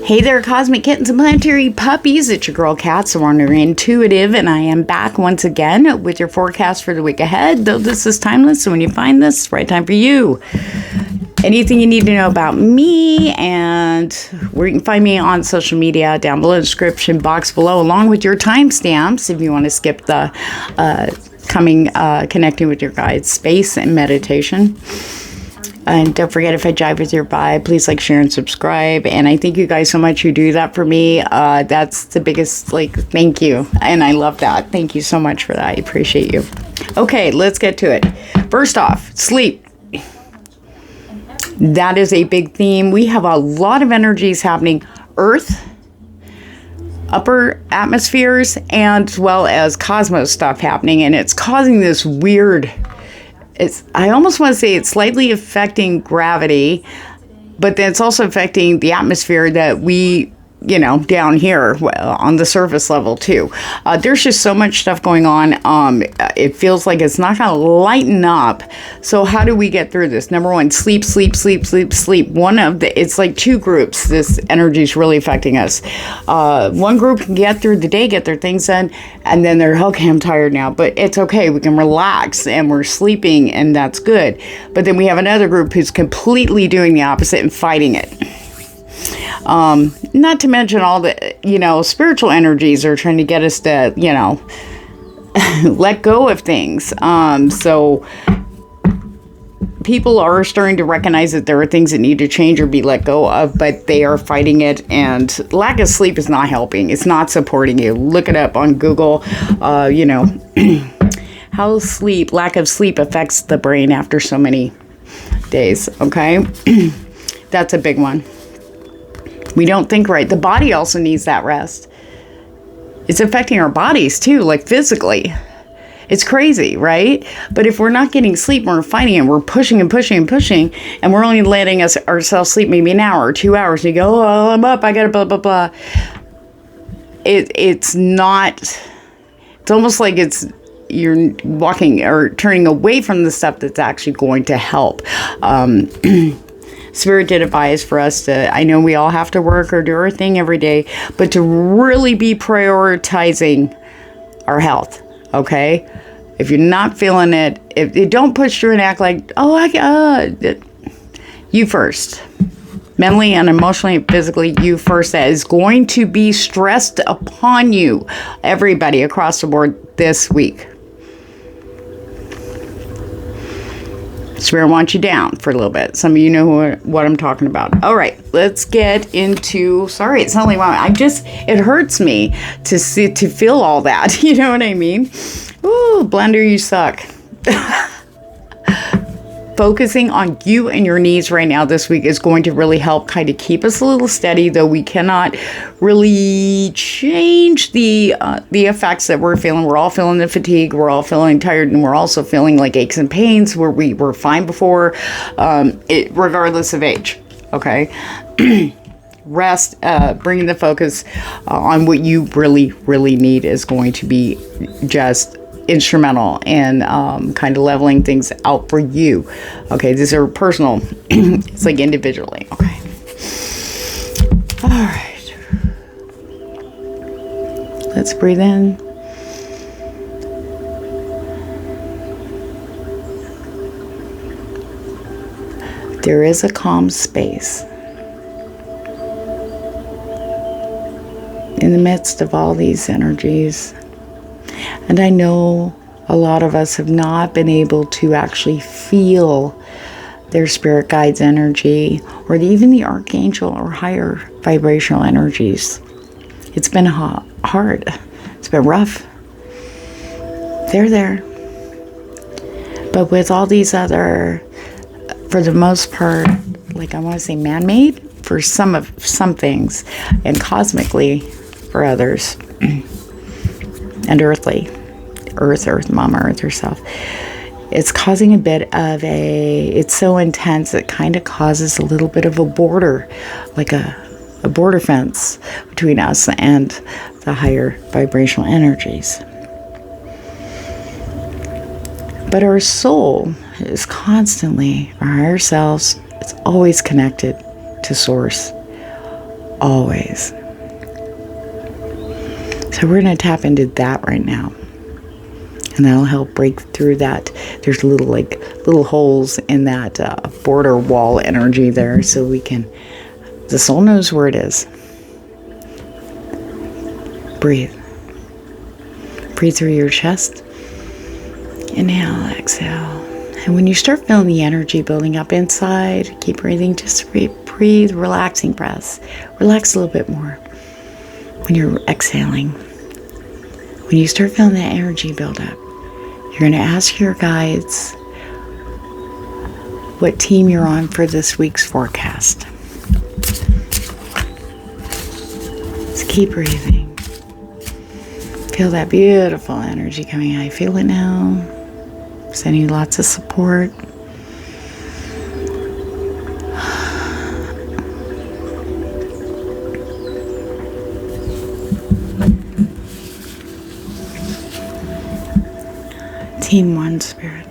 Hey there, cosmic kittens and planetary puppies. It's your girl Catz, the Wandering Intuitive, and I am back once again with your forecast for the week ahead. Though this is timeless, so when you find this, it's the right time for you. Anything you need to know about me and where you can find me on social media down below in the description box below, along with your timestamps if you want to skip the connecting with your guides space and meditation. And don't forget, if I jive with your vibe, please like, share, and subscribe. And I thank you guys so much who do that for me. That's the biggest, thank you. And I love that. Thank you so much for that. I appreciate you. Okay, let's get to it. First off, sleep. That is a big theme. We have a lot of energies happening. Earth, upper atmospheres, and as well as cosmos stuff happening. And it's causing this weird... I almost want to say it's slightly affecting gravity, but then it's also affecting the atmosphere that we, down here on the surface level too. There's just so much stuff going on. It feels like it's not going to lighten up. So how do we get through this? Number one, sleep, sleep, sleep, sleep, sleep. It's like two groups. This energy is really affecting us. One group can get through the day, get their things done, and then they're, okay, I'm tired now, but it's okay. We can relax and we're sleeping, and that's good. But then we have another group who's completely doing the opposite and fighting it. Not to mention all the, spiritual energies are trying to get us to, let go of things. So people are starting to recognize that there are things that need to change or be let go of, but they are fighting it. And lack of sleep is not helping. It's not supporting you. Look it up on Google, how lack of sleep affects the brain after so many days. Okay. That's a big one. We don't think right. The body also needs that rest. It's affecting our bodies too, physically. It's crazy, right? But if we're not getting sleep, we're fighting and we're pushing and pushing and pushing, and we're only letting ourselves sleep maybe an hour or 2 hours, and you go, oh, I'm up, I gotta blah, blah, blah. It's almost like you're walking or turning away from the stuff that's actually going to help. Spirit did advise for us to, I know we all have to work or do our thing every day, but to really be prioritizing our health, okay? If you're not feeling it, if you don't push through and act like, you first. Mentally and emotionally and physically, you first. That is going to be stressed upon you, everybody across the board this week. Spirit wants you down for a little bit. Some of you know what I'm talking about. All right, let's get into. Sorry, it's only one. It hurts me to feel all that. You know what I mean? Ooh, Blender, you suck. Focusing on you and your needs right now this week is going to really help kind of keep us a little steady, though we cannot really change the effects that we're feeling. We're all feeling the fatigue, we're all feeling tired, and we're also feeling like aches and pains where we were fine before, regardless of age, okay? Rest, bringing the focus on what you really, really need is going to be just instrumental in kind of leveling things out for you. Okay, these are personal. It's like individually. Okay. All right. Let's breathe in. There is a calm space in the midst of all these energies. And I know a lot of us have not been able to actually feel their spirit guides' energy, or even the archangel or higher vibrational energies. It's been hard. It's been rough. They're there. But with all these other, for the most part, I want to say man-made for some things, and cosmically for others. And earthly, Earth, Mama Earth herself. It's causing a bit of it's so intense, it kind of causes a little bit of a border, like a border fence between us and the higher vibrational energies. But our soul is constantly, our higher selves, it's always connected to Source. always. So we're going to tap into that right now. And that'll help break through that. There's little holes in that border wall energy there. So we can, the soul knows where it is. Breathe. Breathe through your chest. Inhale, exhale. And when you start feeling the energy building up inside, keep breathing. Just breathe, relaxing breaths. Relax a little bit more when you're exhaling. When you start feeling that energy build up, you're going to ask your guides what team you're on for this week's forecast. Just keep breathing. Feel that beautiful energy coming out. Feel it now. Sending you lots of support. Team 1, Spirit.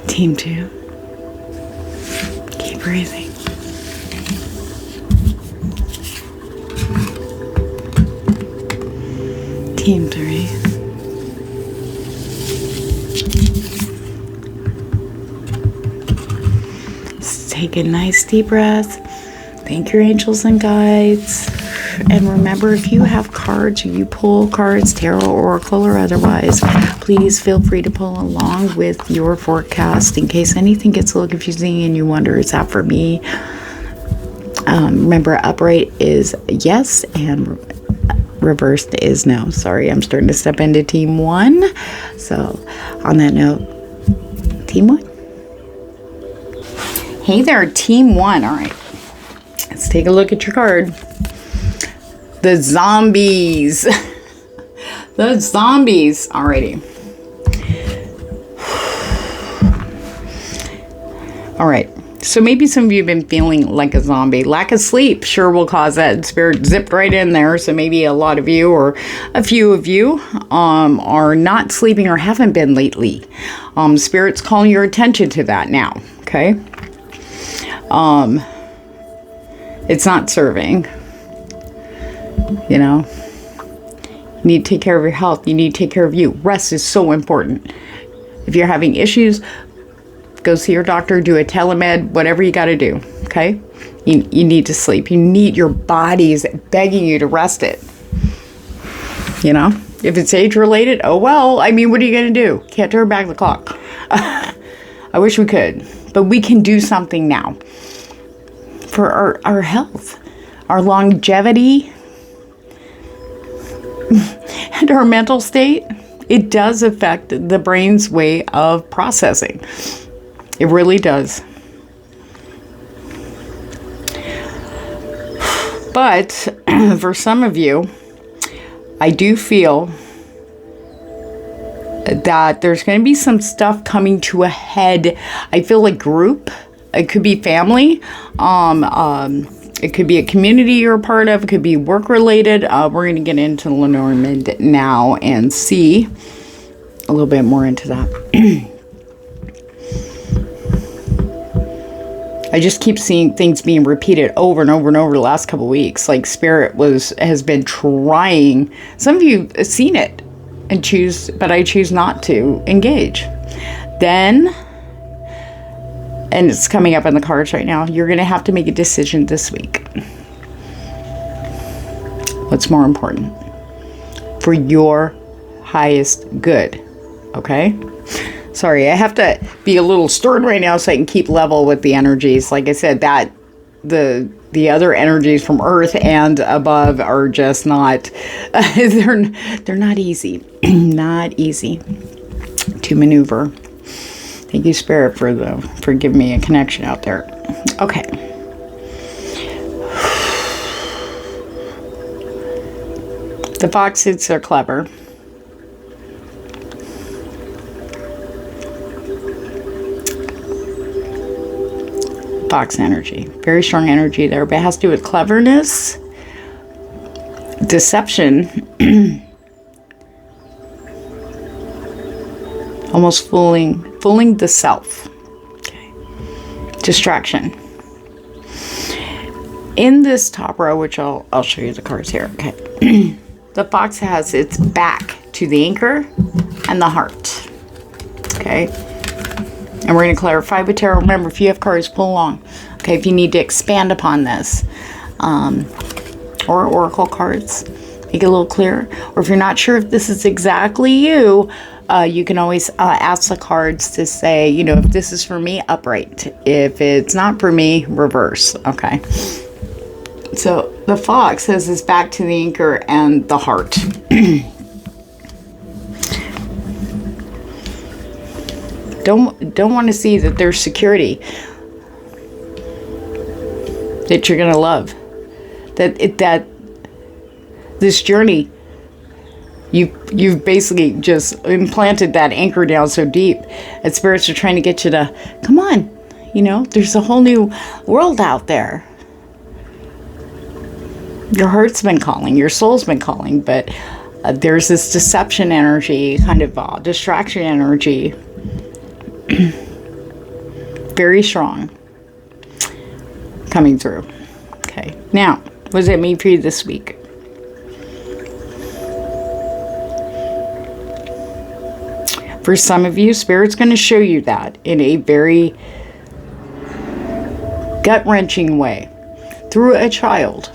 Team 2. Keep breathing. Team 3. Just take a nice deep breath. Thank your angels and guides. And remember, if you have cards, you pull cards, tarot, oracle, or otherwise, please feel free to pull along with your forecast in case anything gets a little confusing and you wonder, is that for me? Remember, upright is yes and reversed is no. Sorry, I'm starting to step into team 1. So on that note, team 1. Hey there, team 1. All right, let's take a look at your card. The zombies. The zombies. Alrighty. Alright. So maybe some of you have been feeling like a zombie. Lack of sleep sure will cause that. Spirit zipped right in there. So maybe a lot of you or a few of you are not sleeping or haven't been lately. Spirit's calling your attention to that now. Okay. It's not serving. You know, you need to take care of your health. You need to take care of you. Rest is so important. If you're having issues, go see your doctor, do a telemed, whatever you got to do. Okay. You need to sleep. You need, your body's begging you to rest it. You know, if it's age related, oh, well, I mean, what are you going to do? Can't turn back the clock. I wish we could, but we can do something now for our health, our longevity, and our mental state. It does affect the brain's way of processing. It really does. But for some of you, I do feel that there's going to be some stuff coming to a head. I feel like group. It could be family. It could be a community you're a part of. It could be work-related. We're going to get into LENORMAND now and see a little bit more into that. I just keep seeing things being repeated over and over and over the last couple of weeks. Like Spirit has been trying. Some of you have seen it and choose, but I choose not to engage. Then, and it's coming up in the cards right now, you're going to have to make a decision this week. What's more important? For your highest good. Okay? Sorry, I have to be a little stern right now so I can keep level with the energies. Like I said, that the other energies from Earth and above are just not, they're not easy. Not easy to maneuver. Thank you, Spirit, for giving me a connection out there. Okay. The foxes are clever. Fox energy. Very strong energy there, but it has to do with cleverness, deception, almost fooling the self. Okay. distraction. In this top row, which I'll show you the cards here, okay. The fox has its back to the anchor and the heart, okay. And we're going to clarify with tarot. Remember, if you have cards, pull along, okay. If you need to expand upon this, or oracle cards, make it a little clearer. Or if you're not sure if this is exactly you, you can always ask the cards to say, you know, if this is for me, upright. If it's not for me, reverse, okay. So the fox has his back to the anchor and the heart. Don't want to see that there's security that you're gonna love. That this journey, you've basically just implanted that anchor down so deep, and spirits are trying to get you to come on. You know, there's a whole new world out there. Your heart's been calling, your soul's been calling, but there's this deception energy, kind of distraction energy, very strong, coming through. Okay, now, what does it mean for you this week? For some of you, Spirit's going to show you that in a very gut-wrenching way, through a child.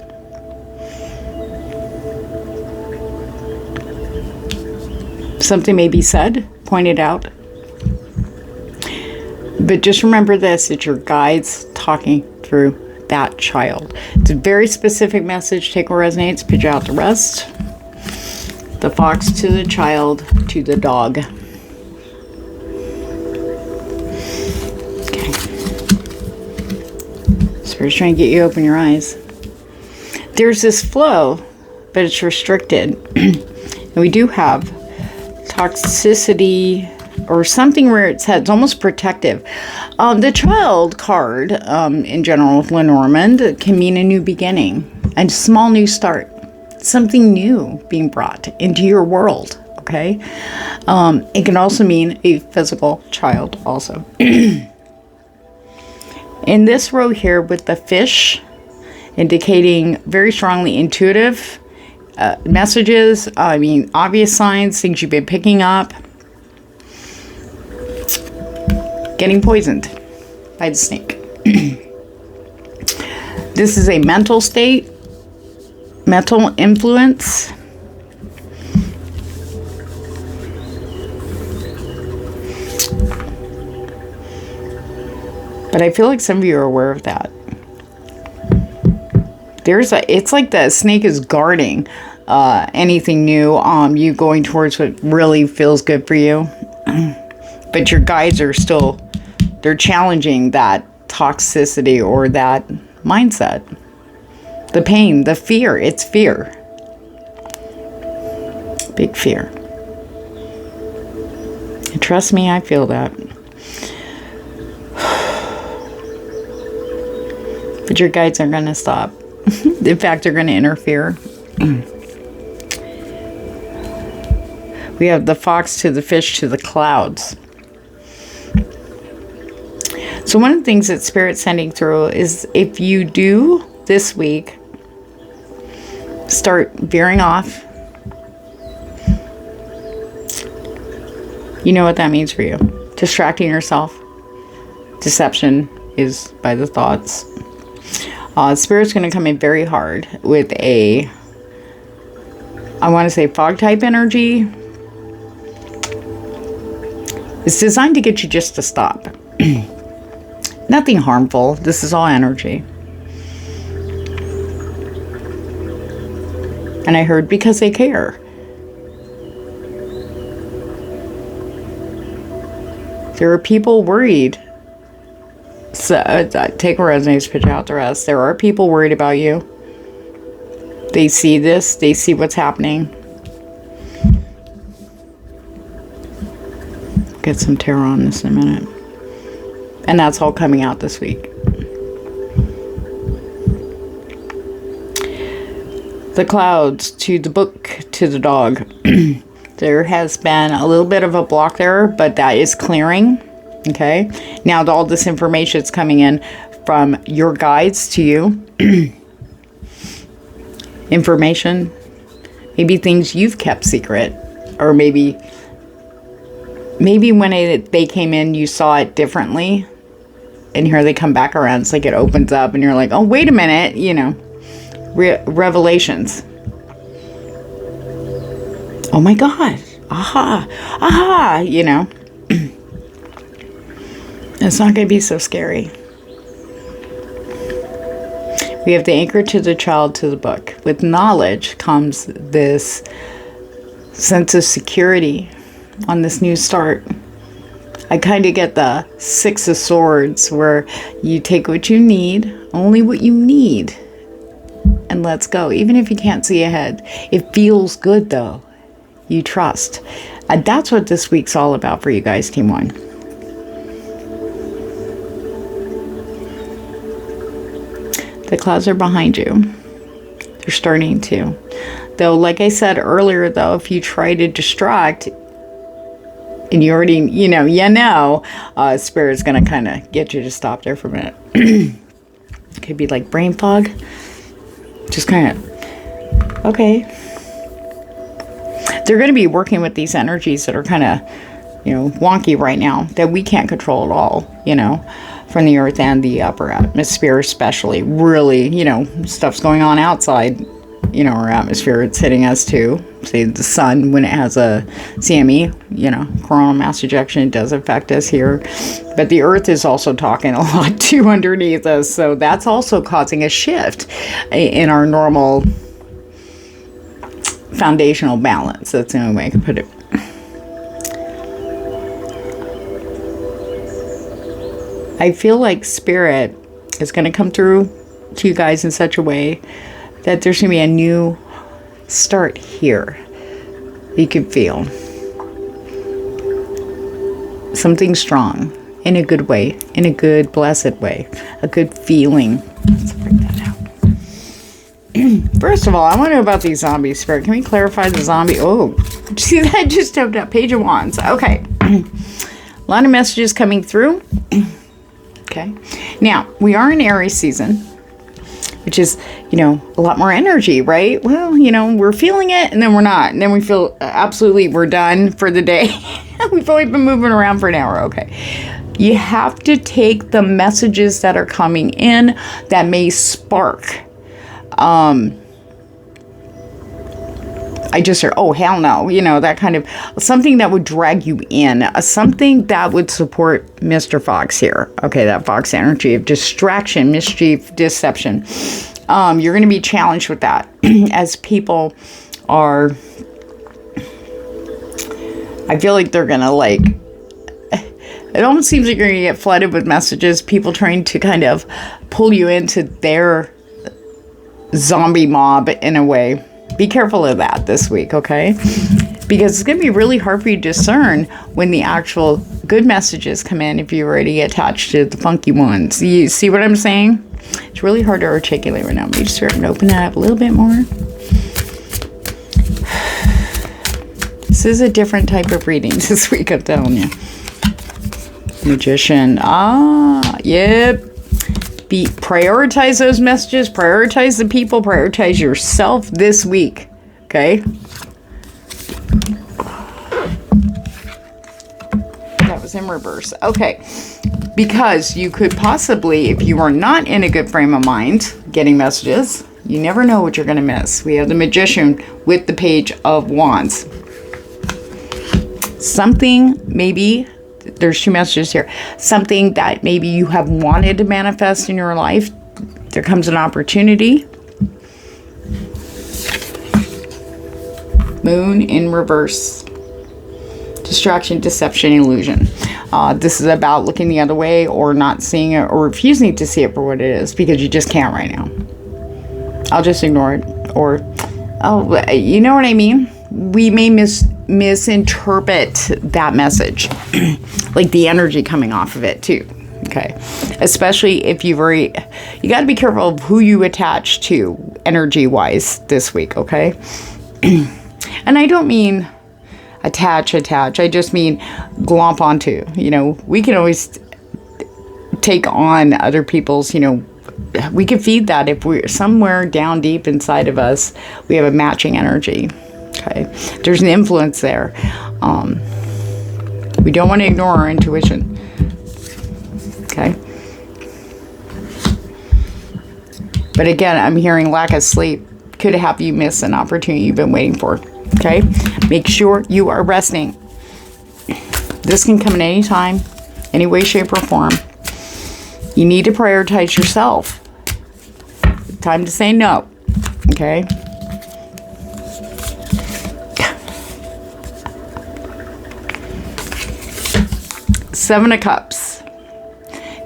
Something may be said, pointed out. But just remember this, it's your guides talking through that child. It's a very specific message. Take what resonates, pitch out the rest. The fox to the child, to the dog. Okay. Spirit's trying to get you to open your eyes. There's this flow, but it's restricted. And we do have toxicity or something where it's almost protective. The child card, in general with Lenormand, can mean a new beginning, a small new start, something new being brought into your world, okay? It can also mean a physical child also. In this row here with the fish, indicating very strongly intuitive messages, obvious signs, things you've been picking up. Getting poisoned by the snake. This is a mental state, mental influence. But I feel like some of you are aware of that. It's like the snake is guarding anything new, you going towards what really feels good for you. But your guides are still, they're challenging that toxicity or that mindset. The pain, the fear, it's fear. Big fear. And trust me, I feel that. But your guides aren't going to stop. In fact, they're going to interfere. We have the fox to the fish to the clouds. So one of the things that Spirit's sending through is if you do this week start veering off, you know what that means for you. Distracting yourself. Deception is by the thoughts. Spirit's going to come in very hard with a, I want to say, fog type energy. It's designed to get you just to stop. Nothing harmful. This is all energy. And I heard because they care. There are people worried. So, take a resonance, pitch out the rest. There are people worried about you. They see this. They see what's happening. Get some tarot on this in a minute. And that's all coming out this week. The clouds to the book to the dog. There has been a little bit of a block there, but that is clearing. Okay. Now all this information is coming in from your guides to you. Information, maybe things you've kept secret, or maybe when they came in, you saw it differently, and here they come back around. It's like it opens up, and you're like, oh, wait a minute, you know, revelations. Oh my God, aha, you know. It's not going to be so scary. We have the anchor to the child to the book. With knowledge comes this sense of security on this new start. I kind of get the Six of Swords, where you take what you need, only what you need, and let's go. Even if you can't see ahead. It feels good though. You trust. And that's what this week's all about for you guys, Team 1. The clouds are behind you. They're starting to. Though, like I said earlier, though, if you try to distract, and you already, Spirit's going to kind of get you to stop there for a minute. Could be like brain fog. Just kind of, okay. They're going to be working with these energies that are kind of, wonky right now, that we can't control at all, from the earth and the upper atmosphere especially. Really, stuff's going on outside, our atmosphere. It's hitting us too. Say the sun, when it has a CME, coronal mass ejection, it does affect us here. But the earth is also talking a lot too underneath us. So that's also causing a shift in our normal foundational balance. That's the only way I can put it. I feel like Spirit is going to come through to you guys in such a way that there's going to be a new start here. You can feel something strong in a good way, in a good, blessed way, a good feeling. Let's break that out. First of all, I want to know about these zombies, Spirit. Can we clarify the zombie? Oh, see that? Just opened up. Page of Wands. Okay. A lot of messages coming through. Okay. Now, we are in Aries season, which is, a lot more energy, right? Well, we're feeling it, and then we're not. And then we feel absolutely we're done for the day. We've only been moving around for an hour. Okay. You have to take the messages that are coming in that may spark. I just heard, oh, hell no. That kind of something that would drag you in. Something that would support Mr. Fox here. Okay, that Fox energy of distraction, mischief, deception. You're going to be challenged with that as people are. I feel like they're going to it almost seems like you're going to get flooded with messages. People trying to kind of pull you into their zombie mob in a way. Be careful of that this week, okay? Because it's going to be really hard for you to discern when the actual good messages come in if you're already attached to the funky ones. You see what I'm saying? It's really hard to articulate right now. Maybe just start to open that up a little bit more. This is a different type of reading this week, I'm telling you. Magician. Yep. Prioritize those messages, prioritize the people, prioritize yourself this week, okay? That was in reverse. Okay, because you could possibly, if you are not in a good frame of mind getting messages, you never know what you're going to miss. We have the Magician with the Page of Wands. Something maybe... There's two messages here. Something that maybe you have wanted to manifest in your life. There comes an opportunity. Moon in reverse. Distraction, deception, illusion. This is about looking the other way or not seeing it or refusing to see it for what it is because you just can't right now. I'll just ignore it. Or, you know what I mean? We may misinterpret that message. Like the energy coming off of it too. Okay. Especially if you got to be careful of who you attach to energy wise this week. Okay. And I don't mean attach. I just mean glomp onto. You know, we can always take on other people's, you know, we can feed that if we're somewhere down deep inside of us, we have a matching energy. Okay. There's an influence there. We don't want to ignore our intuition. Okay. But again, I'm hearing lack of sleep could have you miss an opportunity you've been waiting for. Okay. Make sure you are resting. This can come at any time, any way, shape, or form. You need to prioritize yourself. Time to say no. Okay. Seven of Cups.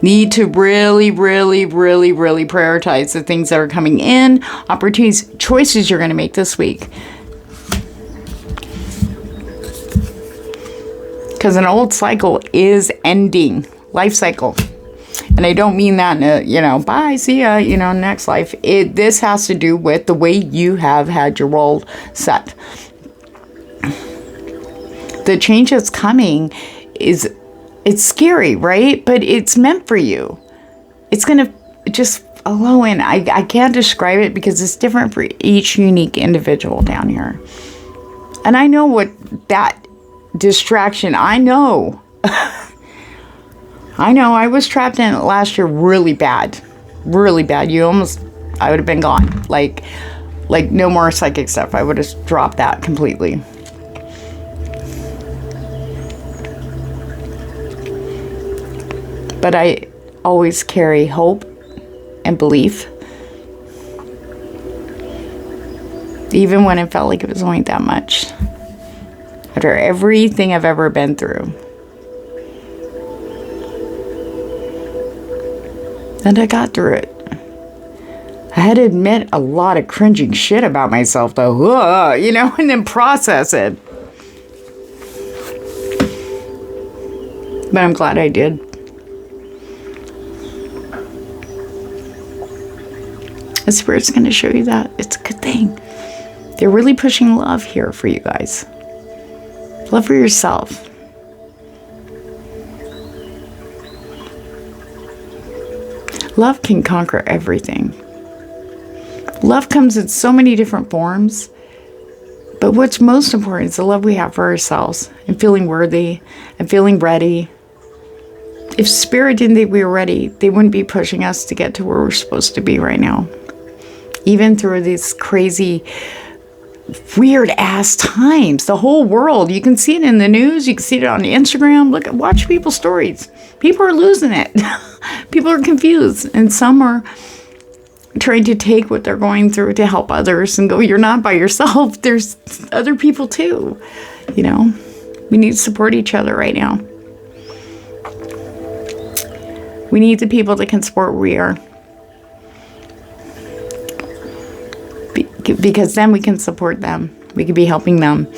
Need to really prioritize the things that are coming in, opportunities, choices you're going to make this week. Because an old cycle is ending. Life cycle. And I don't mean that in a, you know, bye, see ya, you know, next life. This has to do with the way you have had your role set. The change that's coming is, it's scary, right? But it's meant for you. It's going to just flow in. I can't describe it because it's different for each unique individual down here. And I know what that distraction, I know. I know, I was trapped in it last year really bad. Really bad. I would have been gone. Like no more psychic stuff. I would have dropped that completely. But I always carry hope and belief. Even when it felt like it was only that much. After everything I've ever been through. And I got through it. I had to admit a lot of cringing shit about myself, though. You know, and then process it. But I'm glad I did. The Spirit's going to show you that. It's a good thing. They're really pushing love here for you guys. Love for yourself. Love can conquer everything. Love comes in so many different forms. But what's most important is the love we have for ourselves and feeling worthy and feeling ready. If Spirit didn't think we were ready, they wouldn't be pushing us to get to where we're supposed to be right now. Even through these crazy, weird ass times. The whole world, you can see it in the news, you can see it on Instagram. Watch people's stories. People are losing it. People are confused, and some are trying to take what they're going through to help others and go, you're not by yourself. There's other people too. You know, we need to support each other right now. We need the people that can support where we are. Because then we can support them. We can be helping them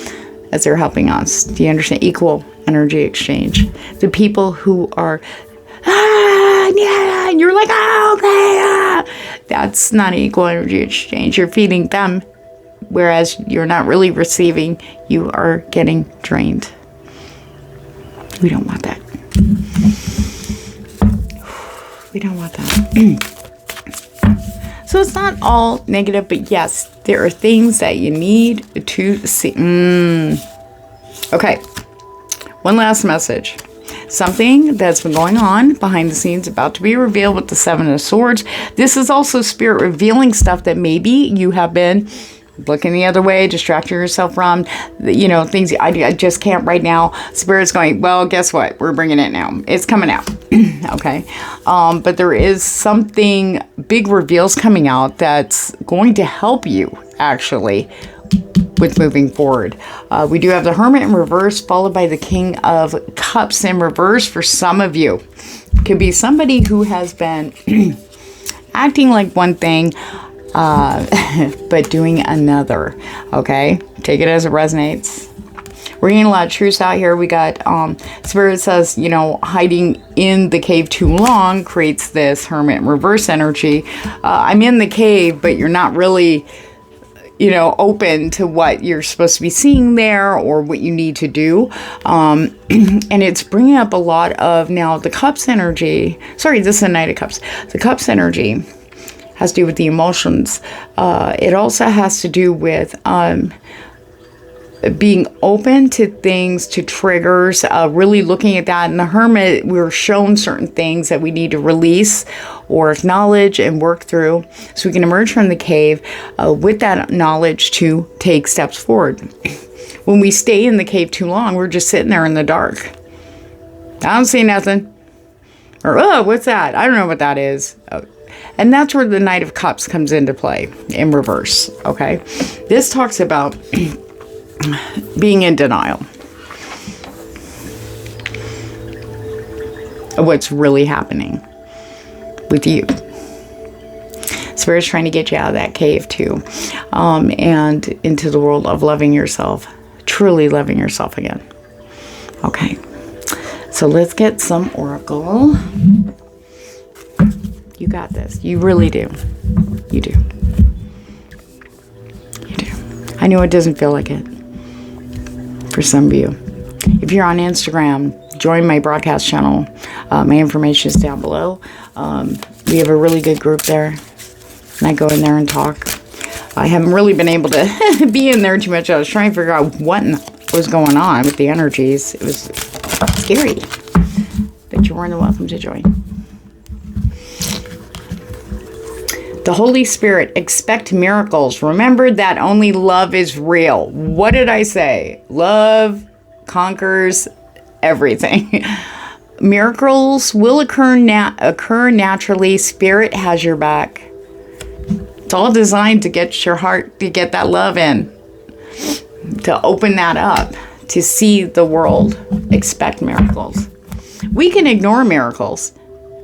as they're helping us. Do you understand? Equal energy exchange. The people who are, yeah, and you're like, okay, that's not an equal energy exchange. You're feeding them, whereas you're not really receiving. You are getting drained. We don't want that. We don't want that. So it's not all negative, but yes, there are things that you need to see. Okay. One last message. Something that's been going on behind the scenes about to be revealed with the Seven of Swords. This is also Spirit revealing stuff that maybe you have been looking the other way, distracting yourself from, you know, things I just can't right now. Spirit's going, well, guess what? We're bringing it now. It's coming out. Okay. But there is something, big reveals coming out that's going to help you actually with moving forward. We do have the Hermit in reverse, followed by the King of Cups in reverse for some of you. Could be somebody who has been acting like one thing, but doing another. Okay, take it as it resonates. We're getting a lot of truths out here. We got Spirit says, you know, hiding in the cave too long creates this Hermit in reverse energy. I'm in the cave, but you're not really, you know, open to what you're supposed to be seeing there or what you need to do. And it's bringing up a lot of now the Cups energy. Sorry, this is the Knight of Cups. The Cups energy has to do with the emotions. It also has to do with being open to things, to triggers, really looking at that. In the Hermit, we're shown certain things that we need to release or acknowledge and work through so we can emerge from the cave with that knowledge to take steps forward. When we stay in the cave too long, we're just sitting there in the dark. I don't see nothing. Or, oh, what's that? I don't know what that is. And that's where the Knight of Cups comes into play in reverse, okay? This talks about being in denial of what's really happening with you. Spirit's trying to get you out of that cave too, and into the world of loving yourself, truly loving yourself again. Okay, so let's get some oracle. You got this. You really do. You do. You do. I know it doesn't feel like it for some of you. If you're on Instagram, join my broadcast channel. My information is down below. We have a really good group there, and I go in there and talk. I haven't really been able to be in there too much. I was trying to figure out what was going on with the energies. It was scary, but you're more than welcome to join. The Holy Spirit, expect miracles. Remember that only love is real. What did I say? Love conquers everything. Miracles will occur naturally. Spirit has your back. It's all designed to get your heart, to get that love in, to open that up, to see the world. Expect miracles. We can ignore miracles.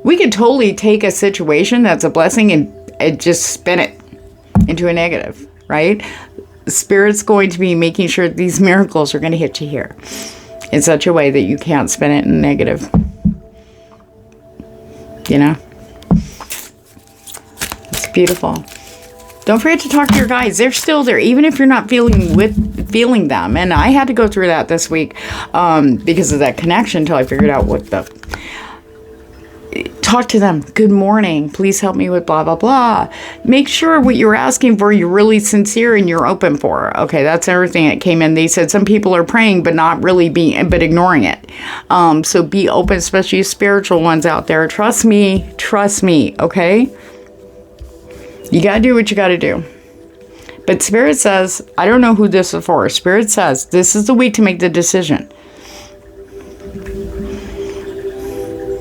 We can totally take a situation that's a blessing and just spin it into a negative, right? Spirit's going to be making sure these miracles are going to hit you here in such a way that you can't spin it in negative. You know? It's beautiful. Don't forget to talk to your guides. They're still there, even if you're not feeling them. And I had to go through that this week because of that connection until I figured out what the... Talk to them. Good morning. Please help me with blah, blah, blah. Make sure what you're asking for, you're really sincere and you're open for. Okay, that's everything that came in. They said some people are praying, but not really but ignoring it. So be open, especially spiritual ones out there. Trust me, okay? You got to do what you got to do. But Spirit says, I don't know who this is for. Spirit says, this is the week to make the decision.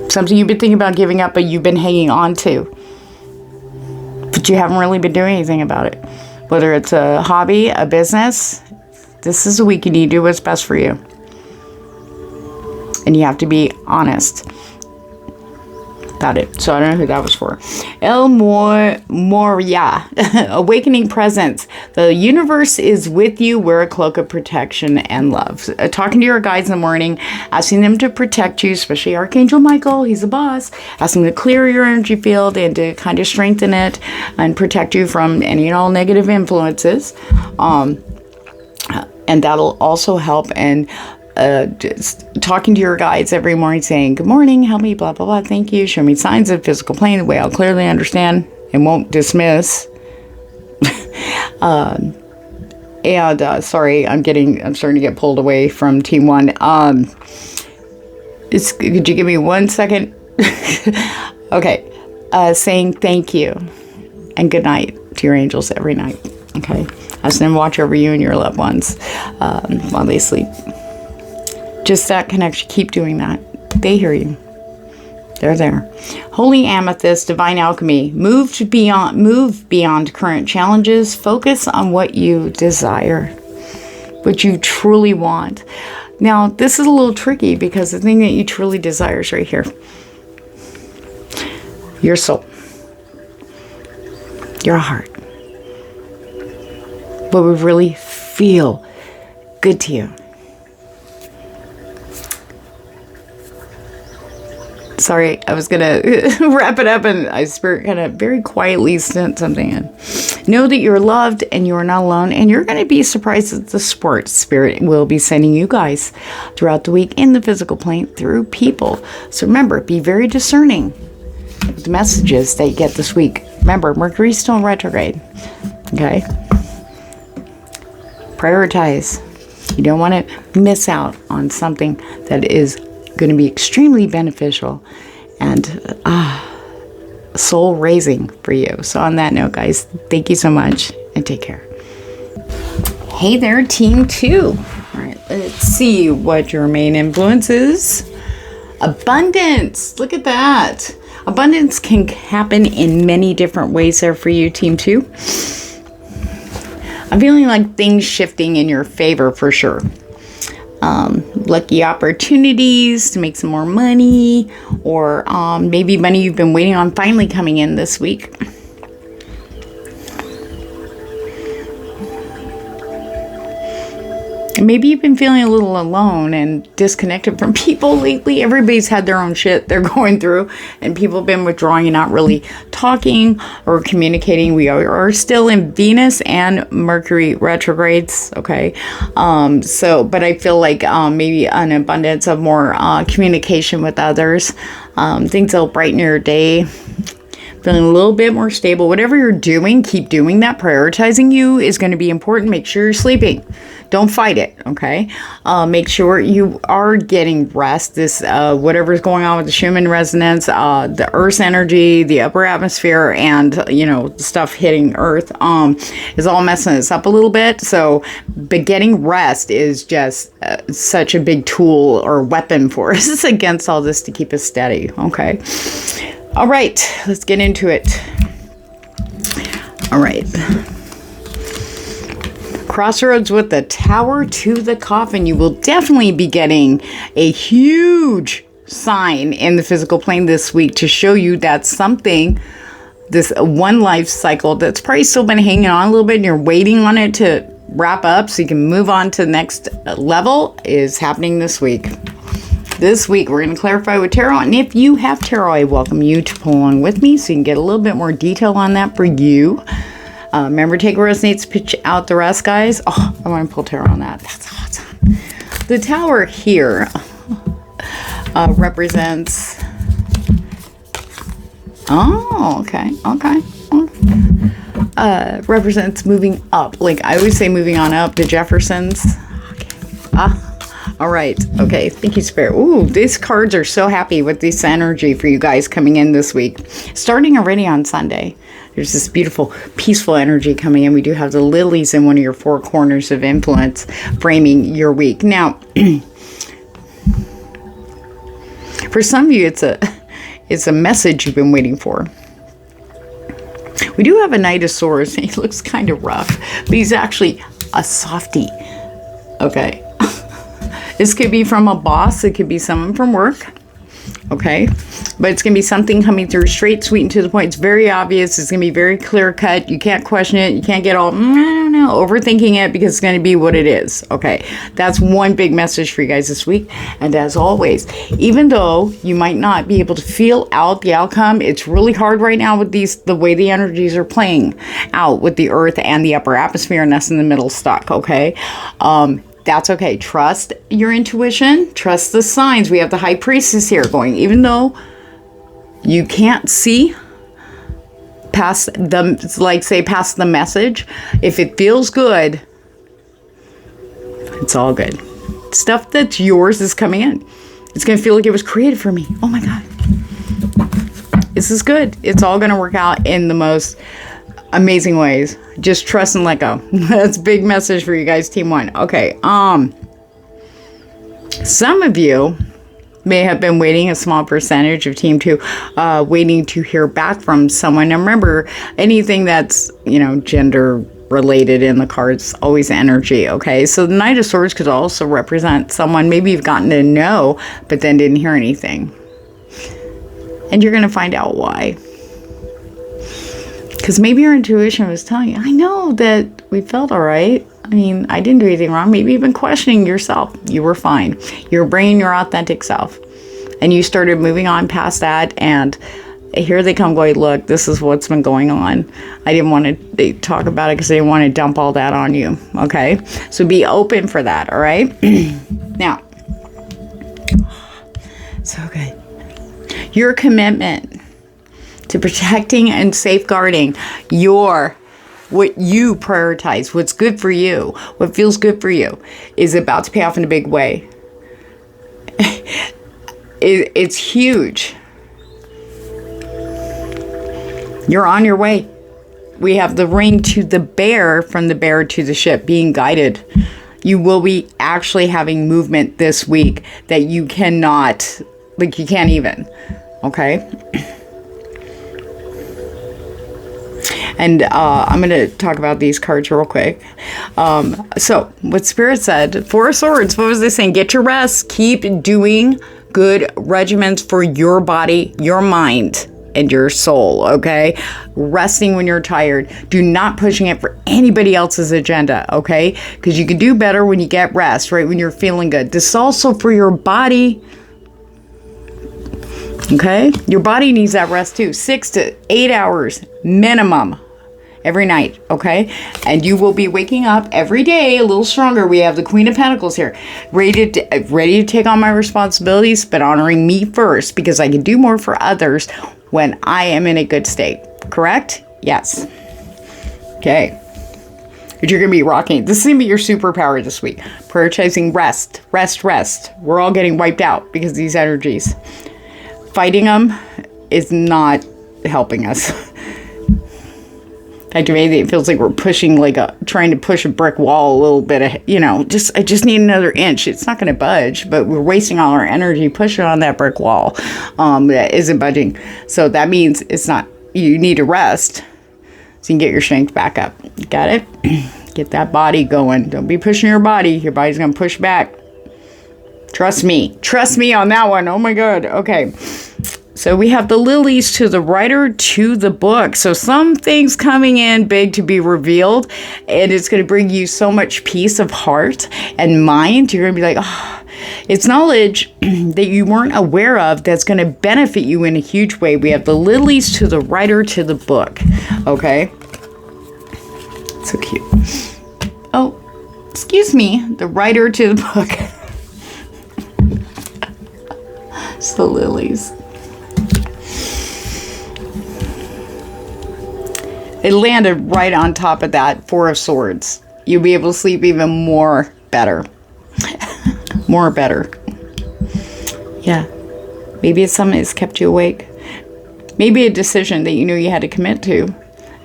Something you've been thinking about giving up, but you've been hanging on to. But you haven't really been doing anything about it. Whether it's a hobby, a business, this is a week you need to do what's best for you. And you have to be honest about it. So I don't know who that was for. El Moria, awakening presence. The universe is with you. Wear a cloak of protection and love. Talking to your guides in the morning, asking them to protect you, especially Archangel Michael. He's the boss. Asking them to clear your energy field and to kind of strengthen it and protect you from any and all negative influences. And that'll also help. And just talking to your guides every morning saying, good morning, help me, blah, blah, blah, thank you. Show me signs of physical plane the way I'll clearly understand and won't dismiss. Sorry, I'm starting to get pulled away from Team 1. Could you give me 1 second? Okay. Saying thank you and good night to your angels every night. Okay. Ask them to watch over you and your loved ones while they sleep. Just that connection. Keep doing that. They hear you. They're there. Holy Amethyst, Divine Alchemy. Move beyond current challenges. Focus on what you desire. What you truly want. Now, this is a little tricky because the thing that you truly desire is right here. Your soul. Your heart. What would really feel good to you. Sorry, I was gonna wrap it up, and I spirit kind of very quietly sent something in. Know that you're loved and you are not alone, and you're gonna be surprised at the support spirit will be sending you guys throughout the week in the physical plane through people. So remember, be very discerning with the messages that you get this week. Remember, Mercury's still in retrograde. Okay? Prioritize. You don't want to miss out on something that is going to be extremely beneficial and soul raising for you. So on that note, guys, thank you so much and take care. Hey there, team 2. All right, let's see what your main influence is. Abundance. Look at that. Abundance can happen in many different ways there for you, team 2. I'm feeling like things shifting in your favor for sure. Lucky opportunities to make some more money, or maybe money you've been waiting on finally coming in this week. And maybe you've been feeling a little alone and disconnected from people lately. Everybody's had their own shit they're going through, and people have been withdrawing and not really talking or communicating. We are still in Venus and Mercury retrogrades, okay? But I feel like maybe an abundance of more communication with others. Things will brighten your day. Feeling a little bit more stable. Whatever you're doing, keep doing that. Prioritizing you is going to be important. Make sure you're sleeping. Don't fight it, okay? Make sure you are getting rest. This, whatever's going on with the Schumann resonance, the Earth's energy, the upper atmosphere, and, stuff hitting Earth, is all messing us up a little bit. So, but getting rest is just such a big tool or weapon for us against all this to keep us steady, okay? All right, let's get into it. All right. Crossroads with the Tower to the Coffin. You will definitely be getting a huge sign in the physical plane this week to show you that something, this one life cycle that's probably still been hanging on a little bit and you're waiting on it to wrap up so you can move on to the next level, is happening this week. This week, we're going to clarify with tarot. And if you have tarot, I welcome you to pull along with me so you can get a little bit more detail on that for you. Remember, take what resonates, pitch out the rest, guys. Oh, I want to pull tarot on that. That's awesome. The Tower here represents... Oh, okay. Represents moving up. Like, I always say moving on up to Jefferson's. Okay. All right. Okay. Thank you, Spirit. Ooh, these cards are so happy with this energy for you guys coming in this week. Starting already on Sunday. There's this beautiful, peaceful energy coming in. We do have the lilies in one of your 4 corners of influence framing your week. Now, for some of you, it's a message you've been waiting for. We do have a Knight of Swords. He looks kind of rough, but he's actually a softie. Okay. This could be from a boss. It could be someone from work. Okay. But it's going to be something coming through straight, sweet, and to the point. It's very obvious. It's going to be very clear cut. You can't question it. You can't get all, overthinking it, because it's going to be what it is. Okay. That's one big message for you guys this week. And as always, even though you might not be able to feel out the outcome, it's really hard right now with the way the energies are playing out with the Earth and the upper atmosphere and us in the middle stuck. Okay. That's okay. Trust your intuition. Trust the signs. We have the High Priestess here going, even though you can't see past past the message. If it feels good, it's all good. Stuff that's yours is coming in. It's going to feel like it was created for me. Oh my God. This is good. It's all going to work out in the most amazing ways. Just trust and let go. That's a big message for you guys, Team 1. Okay. Some of you may have been waiting, a small percentage of Team 2, waiting to hear back from someone. Now remember, anything that's, gender related in the cards, always energy, okay? So the Knight of Swords could also represent someone maybe you've gotten to know, but then didn't hear anything. And you're going to find out why. Because maybe your intuition was telling you, I know that we felt all right. I mean, I didn't do anything wrong. Maybe you've been questioning yourself. You were fine. You're bringing your authentic self. and you started moving on past that, and here they come going, look, this is what's been going on. I didn't want to talk about it because I didn't want to dump all that on you. Okay, so be open for that. All right. Now, so good. Your commitment to protecting and safeguarding what you prioritize, what's good for you, what feels good for you, is about to pay off in a big way. It's huge. You're on your way. We have the ring to the bear, from the bear to the ship, being guided. You will be actually having movement this week that you cannot, like, you can't even. Okay? And I'm going to talk about these cards real quick. So, what Spirit said, Four of Swords, what was this saying? Get your rest. Keep doing good regimens for your body, your mind, and your soul, okay? Resting when you're tired. Do not pushing it for anybody else's agenda, okay? Because you can do better when you get rest, right? When you're feeling good. This is also for your body. Okay? Your body needs that rest too. 6 to 8 hours minimum every night, okay? And you will be waking up every day a little stronger. We have the Queen of Pentacles here. Ready to take on my responsibilities, but honoring me first, because I can do more for others when I am in a good state. Correct? Yes. Okay. But you're going to be rocking. This is going to be your superpower this week. Prioritizing rest. Rest, rest. We're all getting wiped out because of these energies. Fighting them is not helping us. In fact, to me, it feels like we're pushing, trying to push a brick wall a little bit, I just need another inch. It's not going to budge, but we're wasting all our energy pushing on that brick wall that isn't budging. So that means you need to rest so you can get your strength back up. Got it? Get that body going. Don't be pushing your body. Your body's going to push back. Trust me. Trust me on that one. Oh my God. Okay. So we have the lilies to the writer to the book. So some things coming in big to be revealed, and it's going to bring you so much peace of heart and mind. You're going to be like, oh, it's knowledge that you weren't aware of that's going to benefit you in a huge way. We have the lilies to the writer to the book. Okay. So cute. Oh, excuse me. The writer to the book. It's the lilies. It landed right on top of that Four of Swords. You'll be able to sleep even more better. More better. Yeah. Maybe it's something that's kept you awake. Maybe a decision that you knew you had to commit to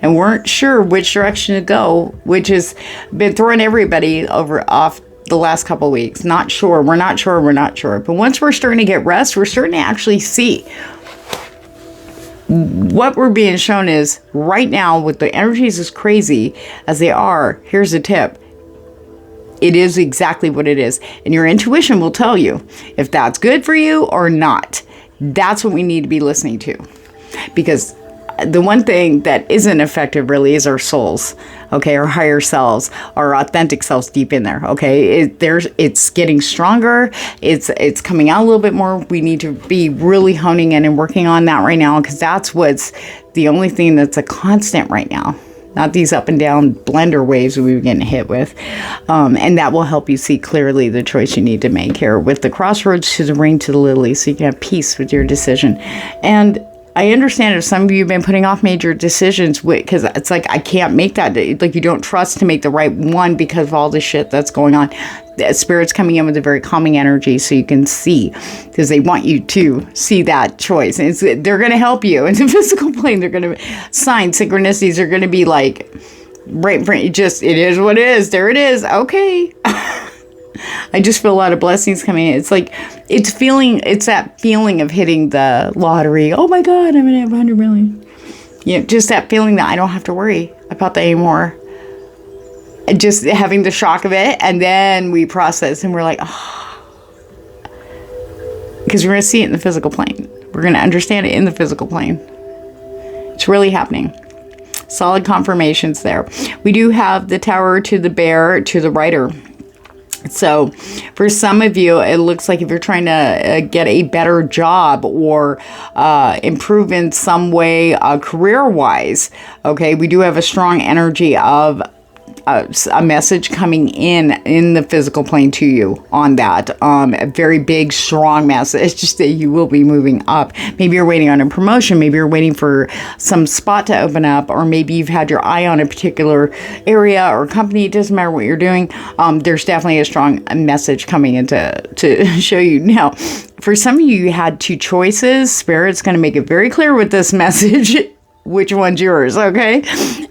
and weren't sure which direction to go, which has been throwing everybody off the last couple of weeks. Not sure. We're not sure. We're not sure. But once we're starting to get rest, we're starting to actually see. What we're being shown is right now, with the energies as crazy as they are, here's a tip. It is exactly what it is. And your intuition will tell you if that's good for you or not. That's what we need to be listening to. Because the one thing that isn't effective really is our souls, okay, our higher selves, our authentic selves deep in there, okay. It's getting stronger. It's coming out a little bit more. We need to be really honing in and working on that right now, because that's what's the only thing that's a constant right now. Not these up and down blender waves we've been getting hit with. And that will help you see clearly the choice you need to make here with the crossroads to the ring to the lily, so you can have peace with your decision. And I understand if some of you have been putting off major decisions because it's like, I can't make that. Like, you don't trust to make the right one because of all the shit that's going on. The Spirit's coming in with a very calming energy so you can see, because they want you to see that choice. And they're going to help you in the physical plane. They're going to sign synchronicities. Are going to be like right in front. It is what it is. There it is. Okay. I just feel a lot of blessings coming in. It's like, it's that feeling of hitting the lottery. Oh my God, I'm going to have 100 million. Just that feeling that I don't have to worry about that anymore. And just having the shock of it. And then we process and we're like, oh. Because we're going to see it in the physical plane. We're going to understand it in the physical plane. It's really happening. Solid confirmations there. We do have the Tower to the bear to the writer. So for some of you, it looks like if you're trying to get a better job or improve in some way career-wise, okay, we do have a strong energy of a message coming in the physical plane to you on that. A very big, strong message that you will be moving up. Maybe you're waiting on a promotion. Maybe you're waiting for some spot to open up, or maybe you've had your eye on a particular area or company. It doesn't matter what you're doing. There's definitely a strong message coming in to show you. Now, for some of you, you had two choices. Spirit's going to make it very clear with this message which one's yours, okay?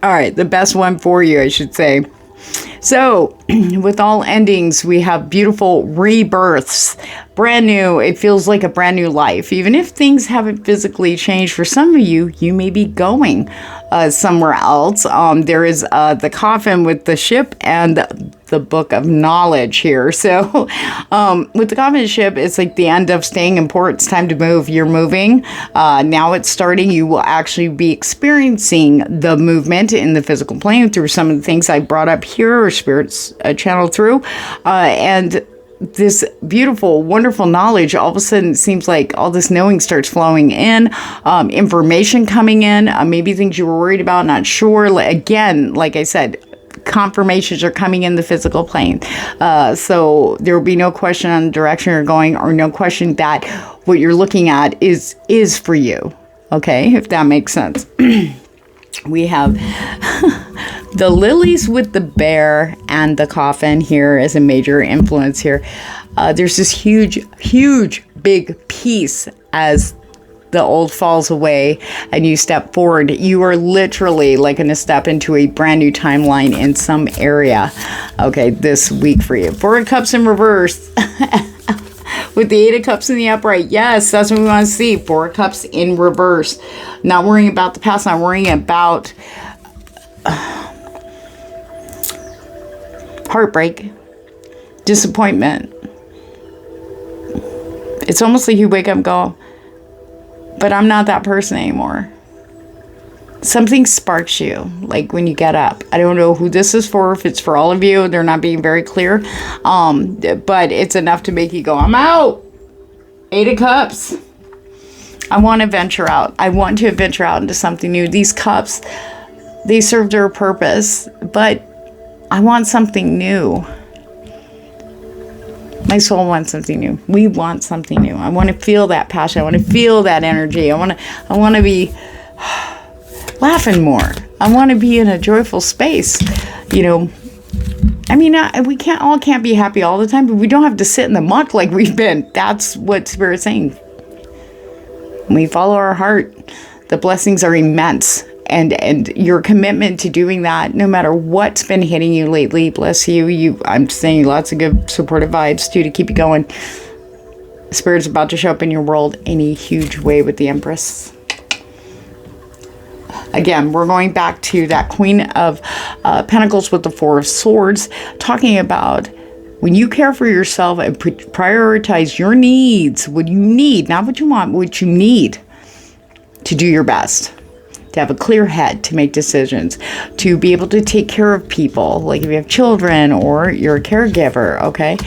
All right, the best one for you, I should say. So, with all endings, we have beautiful rebirths. Brand new. It feels like a brand new life. Even if things haven't physically changed for some of you, you may be going somewhere else. There is the coffin with the ship and the book of knowledge here. So, with the coffin ship, it's like the end of staying in port. It's time to move. You're moving. Now it's starting. You will actually be experiencing the movement in the physical plane through some of the things I brought up here, or spirits channel through. And this beautiful, wonderful knowledge, all of a sudden it seems like all this knowing starts flowing in, information coming in, maybe things you were worried about, not sure. Again, like I said, confirmations are coming in the physical plane. So there will be no question on the direction you're going, or no question that what you're looking at is for you. Okay, if that makes sense. We have the lilies with the bear and the coffin here as a major influence here. There's this huge, big piece as the old falls away and you step forward. You are literally like going to step into a brand new timeline in some area. Okay, this week for you. Four of Cups in reverse. With the Eight of Cups in the upright. Yes, that's what we want to see. Four of Cups in reverse. Not worrying about the past, not worrying about heartbreak, disappointment. It's almost like you wake up and go, but I'm not that person anymore. Something sparks you, like when you get up. I don't know who this is for, if it's for all of you. They're not being very clear. But it's enough to make you go, I'm out. Eight of Cups. I want to venture out. I want to venture out into something new. These cups, they serve their purpose, but I want something new. My soul wants something new. We want something new. I want to feel that passion. I want to feel that energy. I want to be laughing more. I want to be in a joyful space. You know, I mean, we can't be happy all the time, but we don't have to sit in the muck like we've been. That's what Spirit's saying. When we follow our heart, the blessings are immense. And your commitment to doing that, no matter what's been hitting you lately, bless you. I'm saying lots of good supportive vibes too to keep you going. Spirit's about to show up in your world in a huge way with the Empress. Again, we're going back to that Queen of Pentacles with the Four of Swords, talking about when you care for yourself and prioritize your needs, what you need, not what you want, what you need to do your best. To have a clear head to make decisions, to be able to take care of people, like if you have children or you're a caregiver, okay,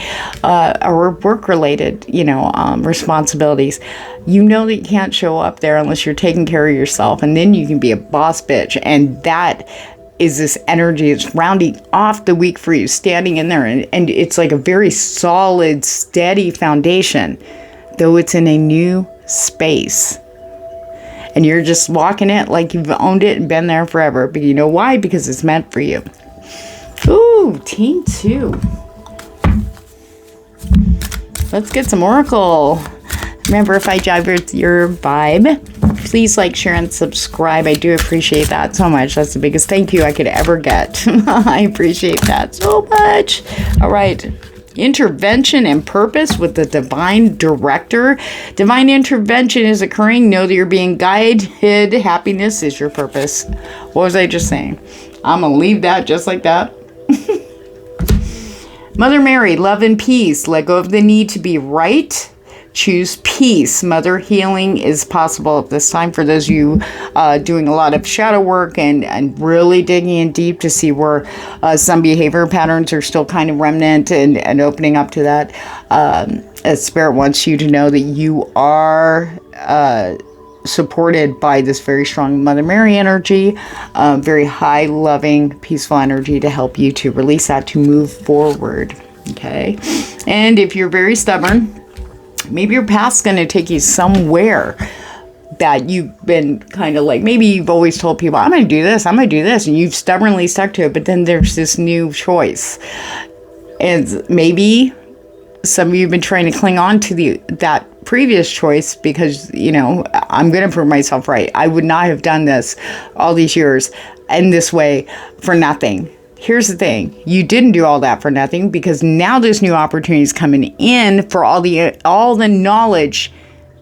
or work-related, responsibilities. You know that you can't show up there unless you're taking care of yourself, and then you can be a boss bitch, and that is this energy. It's rounding off the week for you, standing in there, and it's like a very solid, steady foundation, though it's in a new space. And you're just walking it like you've owned it and been there forever. But you know why? Because it's meant for you. Ooh, Team 2. Let's get some Oracle. Remember, if I jive with your vibe, please like, share, and subscribe. I do appreciate that so much. That's the biggest thank you I could ever get. I appreciate that so much. All right. Intervention and purpose with the divine director. Divine intervention is occurring. Know that you're being guided. Happiness is your purpose. What was I just saying? I'm going to leave that just like that. Mother Mary, love and peace. Let go of the need to be right. choose peace. Mother healing is possible at this time for those of you doing a lot of shadow work and really digging in deep to see where some behavior patterns are still kind of remnant and opening up to that. Spirit wants you to know that you are supported by this very strong Mother Mary energy, very high, loving, peaceful energy to help you to release that, to move forward. Okay. And if you're very stubborn, maybe your past's going to take you somewhere that you've been kind of like, maybe you've always told people, I'm going to do this, I'm going to do this, and you've stubbornly stuck to it, but then there's this new choice. And maybe some of you have been trying to cling on to that previous choice because, you know, I'm going to prove myself right. I would not have done this all these years in this way for nothing. Here's the thing. You didn't do all that for nothing, because now there's new opportunities coming in for all the knowledge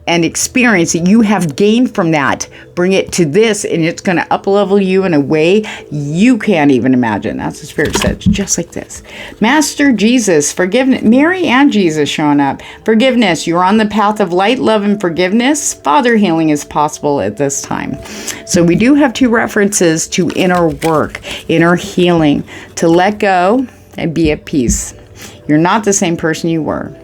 and experience that you have gained from that. Bring it to this, and it's going to up-level you in a way you can't even imagine. That's what Spirit said, just like this. Master Jesus, forgiveness. Mary and Jesus showing up. Forgiveness. You're on the path of light, love, and forgiveness. Father healing is possible at this time. So we do have two references to inner work, inner healing, to let go and be at peace. You're not the same person you were.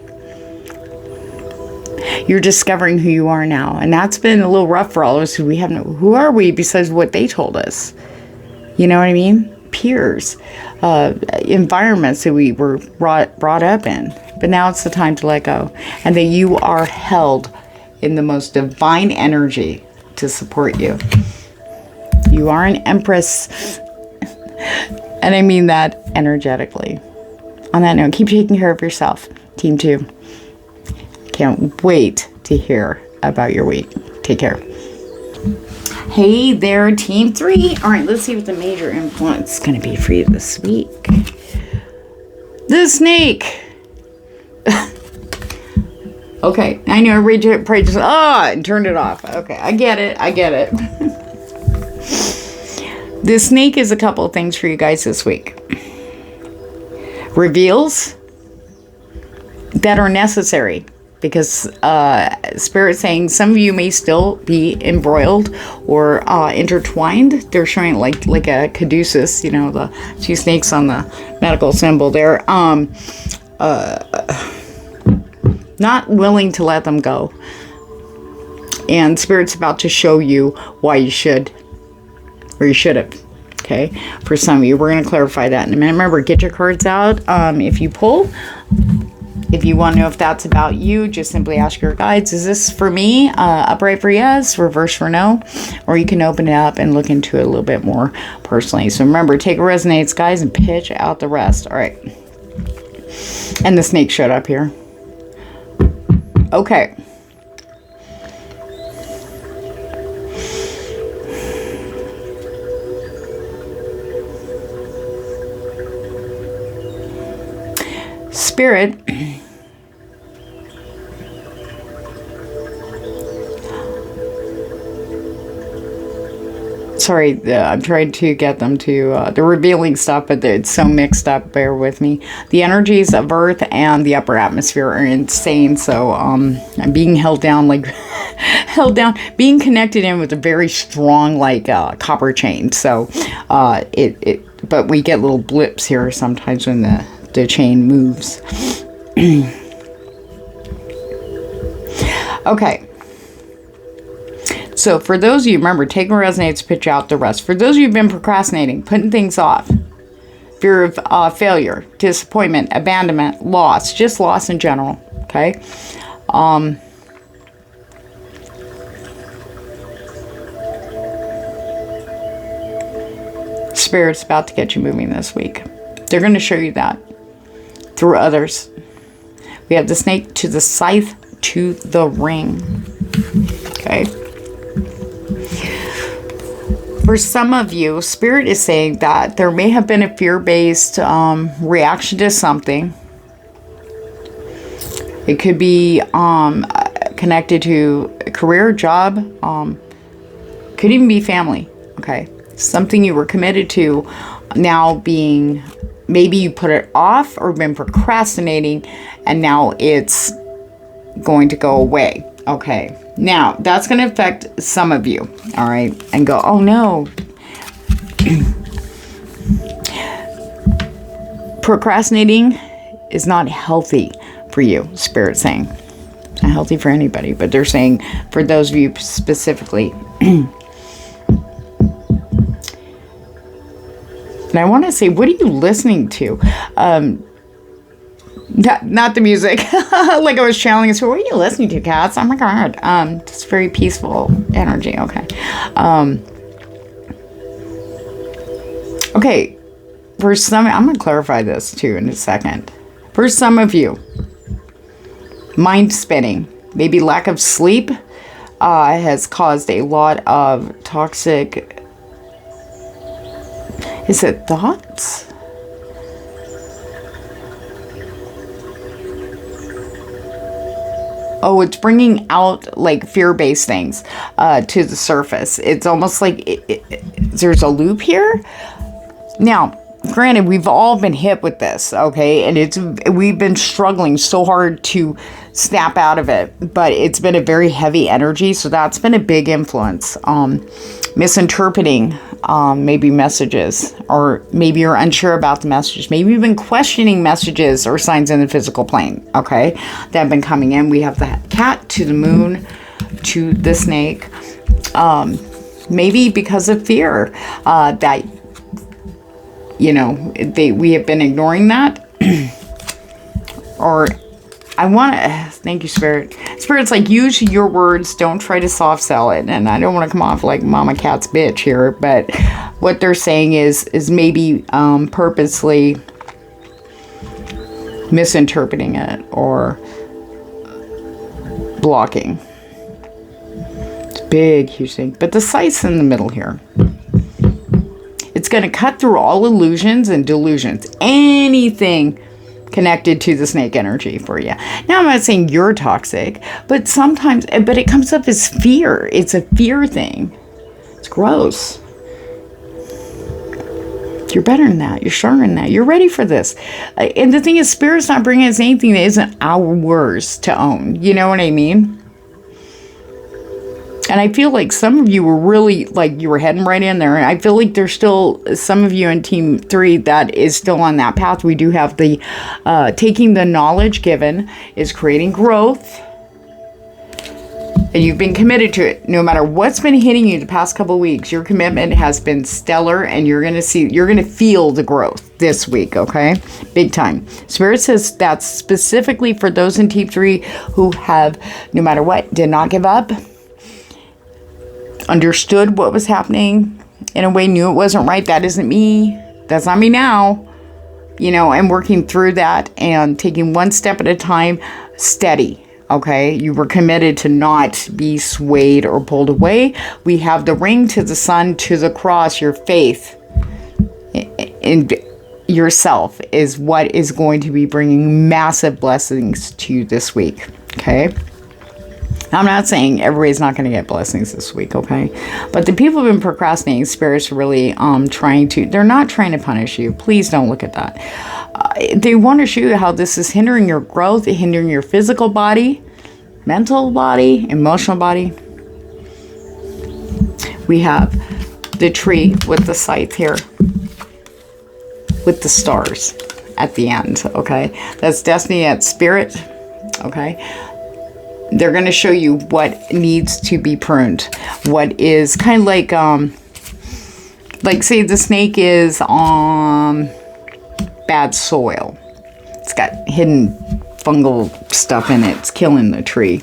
You're discovering who you are now. And that's been a little rough for all of us who who are we besides what they told us? You know what I mean? Peers, environments that we were brought up in. But now it's the time to let go. And that you are held in the most divine energy to support you. You are an empress. And I mean that energetically. On that note, keep taking care of yourself. Team 2. Can't wait to hear about your week. Take care. Hey there, Team 3. All right, let's see what the major influence is going to be for you this week. The snake. Okay, I know. Read it. Pray just. And turned it off. Okay, I get it. The snake is a couple of things for you guys this week. Reveals that are necessary. Because Spirit saying some of you may still be embroiled or intertwined. They're showing like a caduceus, you know, the two snakes on the medical symbol there. Not willing to let them go. And Spirit's about to show you why you should, or you should have. Okay, for some of you, we're going to clarify that in a minute. Remember, get your cards out if you pull. If you want to know if that's about you, just simply ask your guides, is this for me? Upright for yes, reverse for no. Or you can open it up and look into it a little bit more personally. So remember, take what resonates, guys, and pitch out the rest. All right. And the snake showed up here. Okay. Spirit sorry, I'm trying to get them to the revealing stuff, but it's so mixed up, bear with me. The energies of Earth and the upper atmosphere are insane, so I'm being held down, like being connected in with a very strong copper chain. So but we get little blips here sometimes when the chain moves. Okay. So for those of you, remember, take what resonates, pitch out the rest. For those of you who've been procrastinating, putting things off, fear of failure, disappointment, abandonment, loss, just loss in general, okay? Spirit's about to get you moving this week. They're going to show you that through others. We have the snake to the scythe to the ring, okay? For some of you, Spirit is saying that there may have been a fear-based reaction to something. It could be connected to a career, job, could even be family, okay? Something you were committed to now being, maybe you put it off or been procrastinating, and now it's going to go away. Okay. Now, that's going to affect some of you. All right. And go, oh no. Procrastinating is not healthy for you, Spirit's saying. It's not healthy for anybody, but they're saying for those of you specifically. And I want to say, what are you listening to? Not the music. Like I was channeling. So what are you listening to, Catz? Oh my God. Just very peaceful energy. Okay. Okay. For some, I'm going to clarify this too in a second. For some of you, mind spinning, maybe lack of sleep, has caused a lot of toxic, is it thoughts? Oh, it's bringing out like fear-based things to the surface. It's almost like there's a loop here. Now, granted, we've all been hit with this, okay? And we've been struggling so hard to snap out of it. But it's been a very heavy energy, so that's been a big influence. Misinterpreting maybe messages, or maybe you're unsure about the messages. Maybe you've been questioning messages or signs in the physical plane, okay? That have been coming in. We have the cat to the moon to the snake. Maybe because of fear that, you know, we have been ignoring that. Or I want to, thank you, Spirit. Spirit's like, use your words. Don't try to soft sell it. And I don't want to come off like Mama Cat's bitch here, but what they're saying is maybe purposely misinterpreting it or blocking. It's a big, huge thing. But the sight's in the middle here. It's going to cut through all illusions and delusions. Anything connected to the snake energy for you. Now, I'm not saying you're toxic, but sometimes, but it comes up as fear. It's a fear thing. It's gross. You're better than that. You're stronger than that. You're ready for this. And the thing is, Spirit's not bringing us anything that isn't ours to own. You know what I mean? And I feel like some of you were really, like, you were heading right in there. And I feel like there's still some of you in Team 3 that is still on that path. We do have the taking the knowledge given is creating growth. And you've been committed to it. No matter what's been hitting you the past couple of weeks, your commitment has been stellar. And you're going to feel the growth this week, okay? Big time. Spirit says that's specifically for those in Team 3 who have, no matter what, did not give up. Understood what was happening in a way, knew it wasn't right. That isn't me. That's not me now. You know, and working through that and taking one step at a time, steady. Okay, you were committed to not be swayed or pulled away. We have the ring to the sun, to the cross. Your faith in yourself is what is going to be bringing massive blessings to you this week. Okay. I'm not saying everybody's not going to get blessings this week, okay? But the people who've been procrastinating, Spirit's really they're not trying to punish you. Please don't look at that. They want to show you how this is hindering your growth, hindering your physical body, mental body, emotional body. We have the tree with the scythe here, with the stars at the end, okay? That's destiny at Spirit, okay? They're going to show you what needs to be pruned. What is kind of like say the snake is on bad soil. It's got hidden fungal stuff in it. It's killing the tree.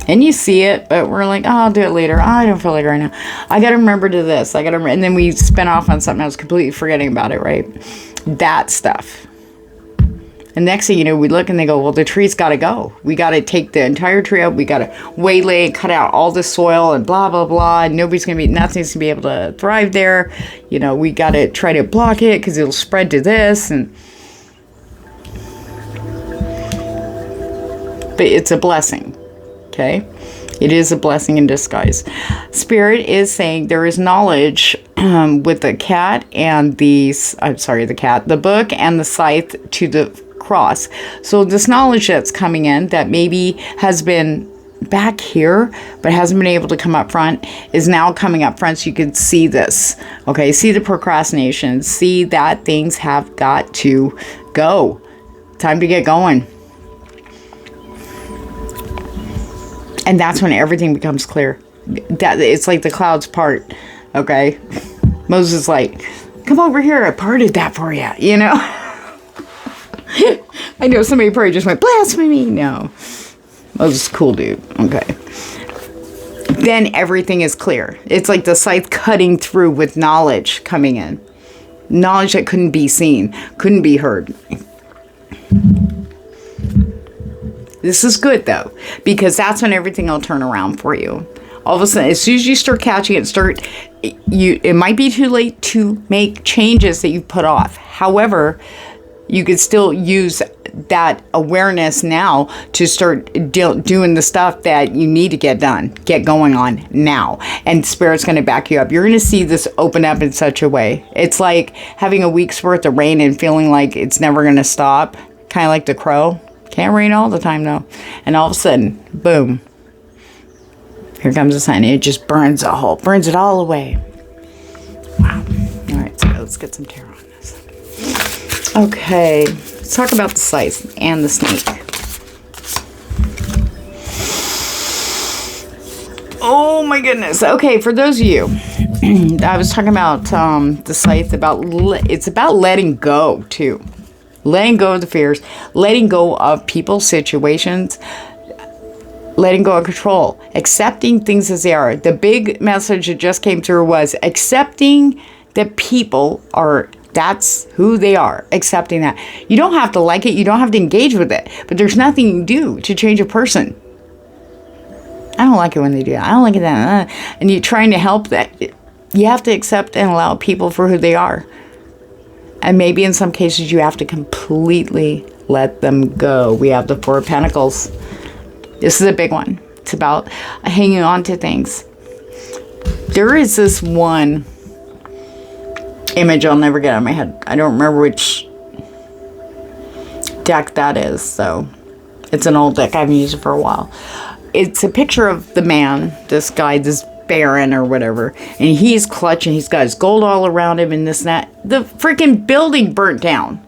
And you see it, but we're like, oh, I'll do it later. Oh, I don't feel like it right now. I got to remember to this. And then we spin off on something else, completely forgetting about it, right? That stuff. And next thing you know, we look and they go, well, the tree's got to go. We got to take the entire tree out. We got to waylay and cut out all the soil and blah, blah, blah. And nothing's going to be able to thrive there. You know, we got to try to block it because it'll spread to this. But it's a blessing. Okay. It is a blessing in disguise. Spirit is saying there is knowledge with the cat and the book and the scythe to the across. So this knowledge that's coming in that maybe has been back here but hasn't been able to come up front is now coming up front, so you can see this. Okay, see the procrastination, see that things have got to go. Time to get going. And that's when everything becomes clear. That it's like the clouds part. Okay, Moses is like, come over here, I parted that for you, you know. I know somebody probably just went, blasphemy. No, Moses is cool dude. Okay, then everything is clear. It's like the scythe cutting through with knowledge coming in, knowledge that couldn't be seen, couldn't be heard. This is good though, because that's when everything will turn around for you. All of a sudden, as soon as you start catching it, it might be too late to make changes that you've put off. However, you could still use that awareness now to start doing the stuff that you need to get done, get going on now. And Spirit's going to back you up. You're going to see this open up in such a way. It's like having a week's worth of rain and feeling like it's never going to stop. Kind of like the crow. Can't rain all the time though. And all of a sudden, boom. Here comes the sun. It just burns it all away. Wow. All right, so let's get some tarot on this. Okay, let's talk about the scythe and the snake. Oh my goodness. Okay, for those of you, I was talking about the scythe, it's about letting go too. Letting go of the fears, letting go of people, situations, letting go of control, accepting things as they are. The big message that just came through was accepting that people are, that's who they are, accepting that. You don't have to like it, you don't have to engage with it, but there's nothing you can do to change a person. I don't like it when they do that. I don't like it that. And you're trying to help that. You have to accept and allow people for who they are. And maybe in some cases you have to completely let them go. We have the Four of Pentacles. This is a big one. It's about hanging on to things. There is this one image I'll never get out of my head. I don't remember which deck that is. So it's an old deck. I haven't used it for a while. It's a picture of the man, this guy, this Baron or whatever, and he's clutching. He's got his gold all around him and this and that. The freaking building burnt down.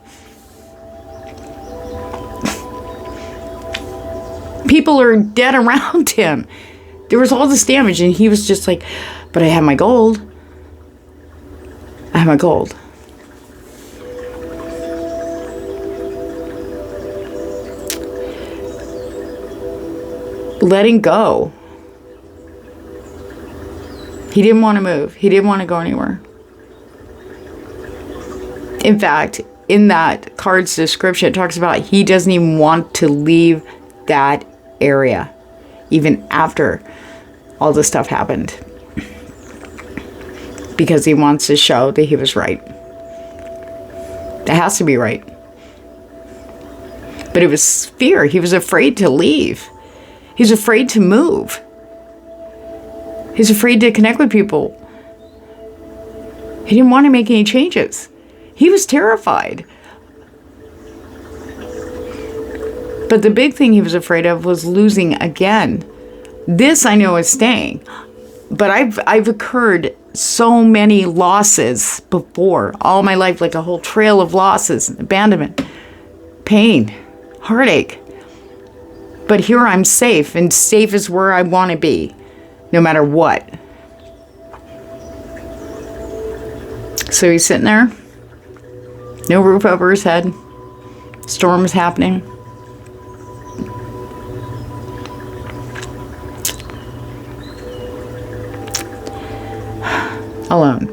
People are dead around him. There was all this damage, and he was just like, but I have my gold. I have my gold. Letting go. He didn't want to move. He didn't want to go anywhere. In fact, in that card's description, it talks about he doesn't even want to leave that area, even after all this stuff happened. Because he wants to show that he was right. That has to be right. But it was fear. He was afraid to leave. He's afraid to move. He's afraid to connect with people. He didn't want to make any changes. He was terrified. But the big thing he was afraid of was losing again. This I know is staying. But I've occurred so many losses before. All my life, like a whole trail of losses, abandonment, pain, heartache. But here I'm safe, and safe is where I want to be. No matter what. So he's sitting there. No roof over his head. Storm is happening. Alone.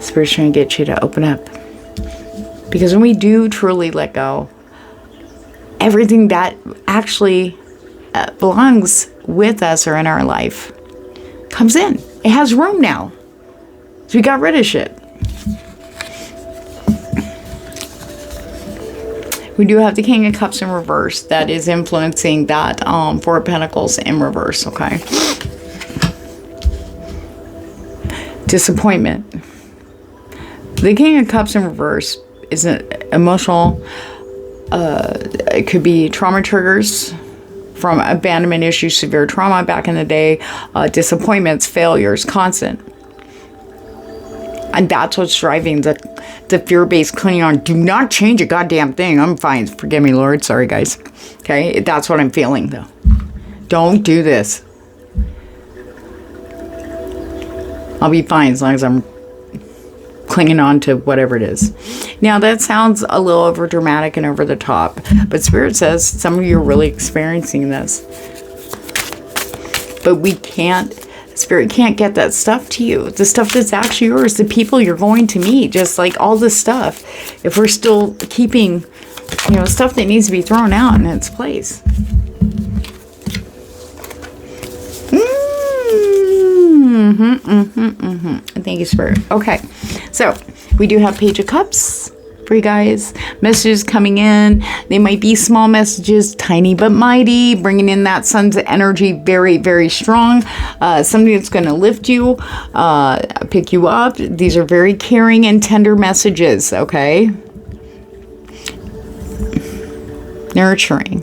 Spirit's trying to get you to open up. Because when we do truly let go, everything that actually belongs with us or in our life comes in. It has room now. So we got rid of shit. We do have the King of Cups in reverse that is influencing that Four of Pentacles in reverse, okay? Disappointment. The King of Cups in reverse isn't emotional. It could be trauma triggers from abandonment issues, severe trauma back in the day, disappointments, failures, constant. And that's what's driving the fear-based clinging on. Do not change a goddamn thing. I'm fine. Forgive me, Lord. Sorry, guys. Okay? That's what I'm feeling, though. Don't do this. I'll be fine as long as I'm clinging on to whatever it is. Now, that sounds a little over dramatic and over the top, but Spirit says some of you are really experiencing this. But we can't, Spirit can't get that stuff to you. The stuff that's actually yours, the people you're going to meet, just like all this stuff. If we're still keeping, you know, stuff that needs to be thrown out in its place. Thank you, Spirit. Okay, so we do have Page of Cups for you guys. Messages coming in. They might be small messages, tiny but mighty, bringing in that sun's energy very, very strong. Something that's going to lift you, pick you up. These are very caring and tender messages, okay? Nurturing.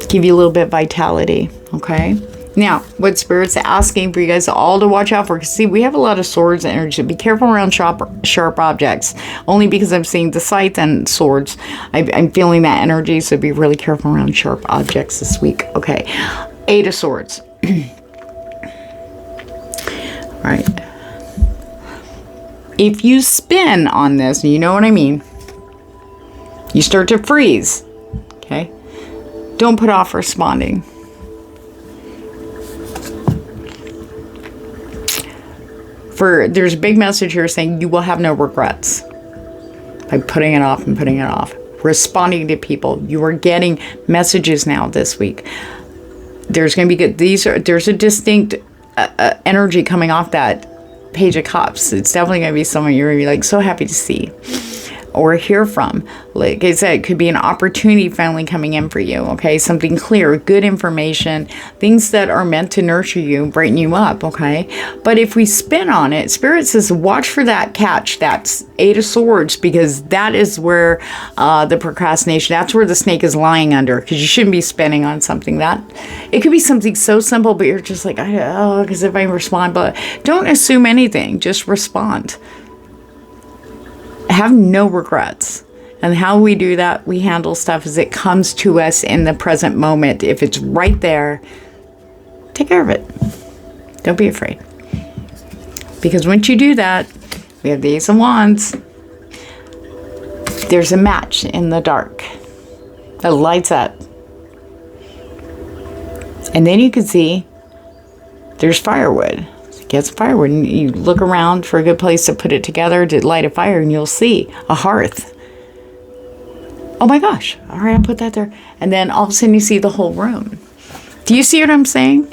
Give you a little bit of vitality, okay? Now, what Spirit's asking for you guys all to watch out for, because see, we have a lot of swords energy. Be careful around sharp objects, only because I'm seeing the scythe and swords. I'm feeling that energy, so be really careful around sharp objects this week. Okay, 8 of Swords. All right. If you spin on this, and you know what I mean, you start to freeze, okay? Don't put off responding. There's a big message here saying you will have no regrets by putting it off and putting it off. Responding to people. You are getting messages now this week. There's going to be there's a distinct energy coming off that Page of Cups. It's definitely going to be someone you're going to be like so happy to see or hear from. Like I said, it could be an opportunity finally coming in for you, okay? Something clear, good information, things that are meant to nurture you, brighten you up, okay? But if we spin on it, Spirit says watch for that catch, that's 8 of Swords, because that is where the procrastination, that's where the snake is lying under, because you shouldn't be spinning on something that, it could be something so simple, but you're just like, oh, because if I respond, but don't assume anything, just respond. Have no regrets. And how we do that, we handle stuff as it comes to us in the present moment. If it's right there, take care of it. Don't be afraid. Because once you do that, we have the Ace of Wands. There's a match in the dark that lights up. And then you can see there's firewood. Get some firewood and you look around for a good place to put it together to light a fire, and you'll see a hearth. Oh my gosh. All right, I'll put that there. And then all of a sudden you see the whole room. Do you see what I'm saying?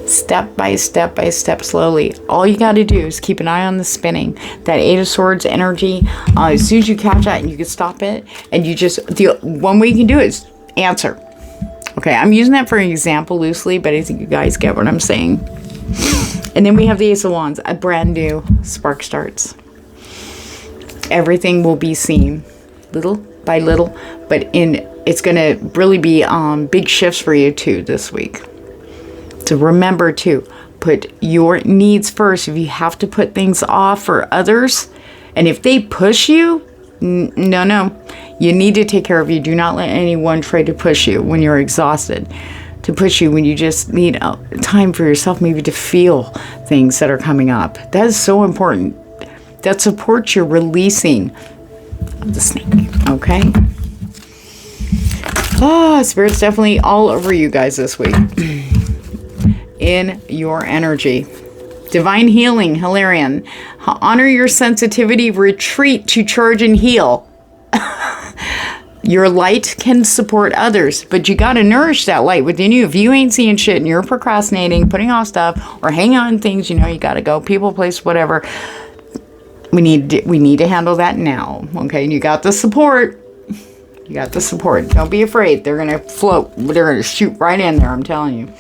Step by step by step, slowly. All you got to do is keep an eye on the spinning. That 8 of Swords energy, as soon as you catch that and you can stop it, and you just, the one way you can do it is answer. Okay, I'm using that for an example loosely, but I think you guys get what I'm saying. And then we have the Ace of Wands, a brand new spark starts. Everything will be seen little by little, but it's going to really be big shifts for you too this week. So remember to put your needs first. If you have to put things off for others, and if they push you, no, you need to take care of you. Do not let anyone try to push you when you're exhausted. To push you when you just need time for yourself, maybe to feel things that are coming up. That is so important. That supports your releasing of the snake, okay? Spirit's definitely all over you guys this week. In your energy. Divine healing, Hilarion. Honor your sensitivity, retreat to charge and heal. Your light can support others, but you got to nourish that light within you. If you ain't seeing shit and you're procrastinating, putting off stuff, or hanging on things, you know, you got to go, people, place, whatever. We need to handle that now, okay? And you got the support. You got the support. Don't be afraid. They're going to float. They're going to shoot right in there, I'm telling you.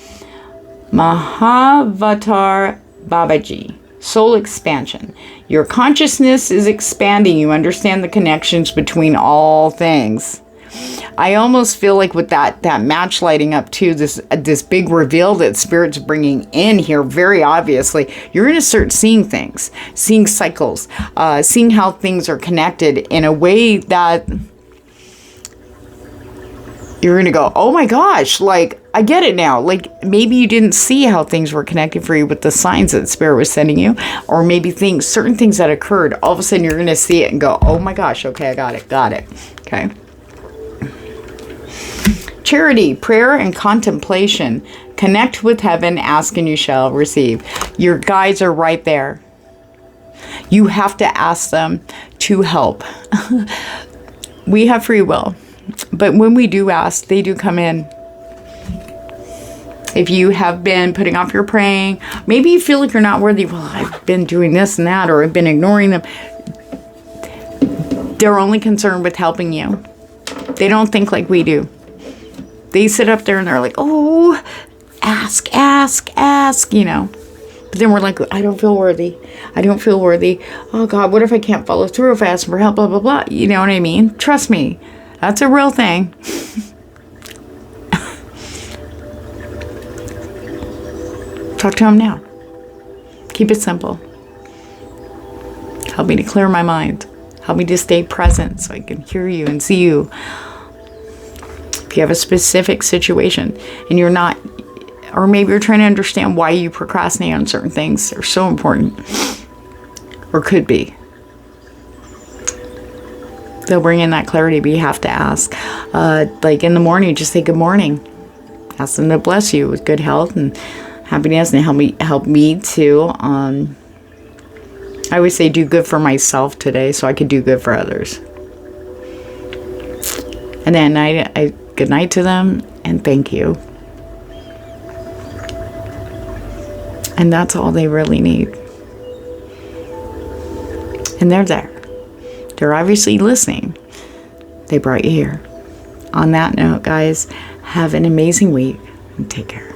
Mahavatar Babaji. Soul expansion. Your consciousness is expanding. You understand the connections between all things. I almost feel like with that match lighting up too, this big reveal that Spirit's bringing in here, very obviously, you're going to start seeing things, seeing cycles, seeing how things are connected in a way that you're going to go, oh my gosh, like, I get it now. Like, maybe you didn't see how things were connected for you with the signs that Spirit was sending you, or maybe certain things that occurred, all of a sudden you're going to see it and go, oh my gosh, okay, I got it. Okay. Charity, prayer, and contemplation. Connect with heaven, ask and you shall receive. Your guides are right there. You have to ask them to help. We have free will. But when we do ask, they do come in. If you have been putting off your praying, maybe you feel like you're not worthy. Well, I've been doing this and that, or I've been ignoring them. They're only concerned with helping you. They don't think like we do. They sit up there and they're like, oh, ask, you know. But then we're like, I don't feel worthy. Oh God, what if I can't follow through if I ask for help, blah, blah, blah. You know what I mean? Trust me. That's a real thing. Talk to him now. Keep it simple. Help me to clear my mind. Help me to stay present so I can hear you and see you. If you have a specific situation and you're not, or maybe you're trying to understand why you procrastinate on certain things, they're so important. Or could be. They'll bring in that clarity, but you have to ask. Like in the morning, just say good morning. Ask them to bless you with good health and happiness, and help me to. I always say do good for myself today, so I could do good for others. And then I good night to them and thank you. And that's all they really need. And they're there. They're obviously listening. They brought you here. On that note, guys, have an amazing week and take care.